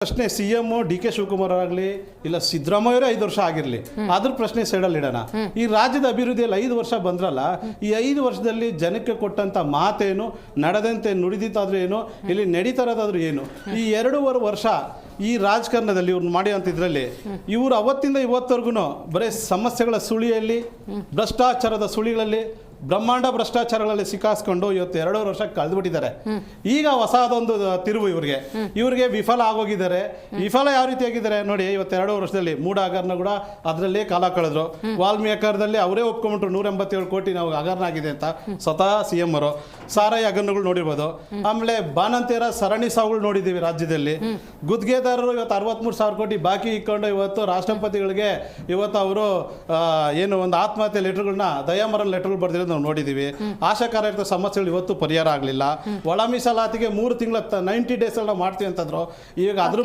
ಪ್ರಶ್ನೆ CM DK Shivakumar ಆಗಲಿ ಇಲ್ಲ ಸಿದ್ದರಾಮಯ್ಯರೇ 5 ವರ್ಷ ಆಗಿರಲಿ, ಅದ್ರ ಪ್ರಶ್ನೆ ಸೈಡಲ್ಲಿ ಇಡೋಣ. ಈ ರಾಜ್ಯದ ಅಭಿವೃದ್ಧಿಯಲ್ಲಿ 5 ವರ್ಷ ಬಂದ್ರಲ್ಲ, ಈ 5 ವರ್ಷದಲ್ಲಿ ಜನಕ್ಕೆ ಕೊಟ್ಟಂತ ಮಾತೇನು, ನಡೆದಂತೆ ನುಡಿದಿತ್ತಾದ್ರೂ ಏನು, ಇಲ್ಲಿ ನಡೀತಾರದಾದ್ರೂ ಏನು, ಈ 2.5 ವರ್ಷ ಈ ರಾಜಕಾರಣದಲ್ಲಿ ಇವ್ರು ಮಾಡಿದಂತಿದ್ರಲ್ಲಿ ಇವರು ಅವತ್ತಿಂದ ಇವತ್ತವರೆಗೂ ಬರೀ ಸಮಸ್ಯೆಗಳ ಸುಳಿಯಲ್ಲಿ, ಭ್ರಷ್ಟಾಚಾರದ ಸುಳಿಗಳಲ್ಲಿ, ಬ್ರಹ್ಮಾಂಡ ಭ್ರಷ್ಟಾಚಾರಗಳಲ್ಲಿ ಸಿಕ್ಕಾಸ್ಕೊಂಡು ಇವತ್ತು 2.5 ವರ್ಷ ಕಳೆದುಬಿಟ್ಟಿದ್ದಾರೆ. ಈಗ ಹೊಸದೊಂದು ತಿರುವು ಇವ್ರಿಗೆ ವಿಫಲ ಆಗೋಗಿದ್ದಾರೆ. ವಿಫಲ ಯಾವ ರೀತಿ ಆಗಿದ್ದಾರೆ ನೋಡಿ, ಇವತ್ತು 2 ವರ್ಷದಲ್ಲಿ ಮೂಡ ಹಗರಣ ಕೂಡ ಅದರಲ್ಲೇ ಕಾಲ ಕಳೆದ್ರು. ವಾಲ್ಮೀಕಿ ಹಗರಣದಲ್ಲಿ ಅವರೇ ಒಪ್ಕೊಂಡ್ಬಿಟ್ರು 187 ಕೋಟಿ ನಾವು ಹಗರಣ ಆಗಿದೆ ಅಂತ ಸ್ವತಃ CM ಅವರು. ಸಾರಾಯಿ ಹಗರಣಗಳು ನೋಡಿರ್ಬೋದು. ಆಮೇಲೆ ಬಾಣಂತಿಯರ ಸರಣಿ ಸಾವುಗಳು ನೋಡಿದ್ದೀವಿ ರಾಜ್ಯದಲ್ಲಿ. ಗುತ್ತಿಗೆದಾರರು ಇವತ್ತು 63,000 ಕೋಟಿ ಬಾಕಿ ಇಟ್ಕೊಂಡು ಇವತ್ತು ರಾಷ್ಟ್ರಪತಿಗಳಿಗೆ ಇವತ್ತು ಅವರು ಏನು ಒಂದು ಆತ್ಮಹತ್ಯೆ ಲೆಟರ್ಗಳನ್ನ ದಯಾಮರಣ ಲೆಟರ್ಗಳು ಬರ್ದಿರೋದು ನಾವು ನೋಡಿದ್ದೀವಿ. ಆಶಾ ಕಾರ್ಯಕರ್ತರ ಸಮಸ್ಯೆಗಳು ಇವತ್ತು ಪರಿಹಾರ ಆಗಲಿಲ್ಲ. ಒಳ ಮೀಸಲಾತಿಗೆ 3 ತಿಂಗಳ 90 ಡೇಸ್ ಎಲ್ಲ ಮಾಡ್ತೀವಿ ಅಂತಂದ್ರು. ಈಗ ಅದ್ರ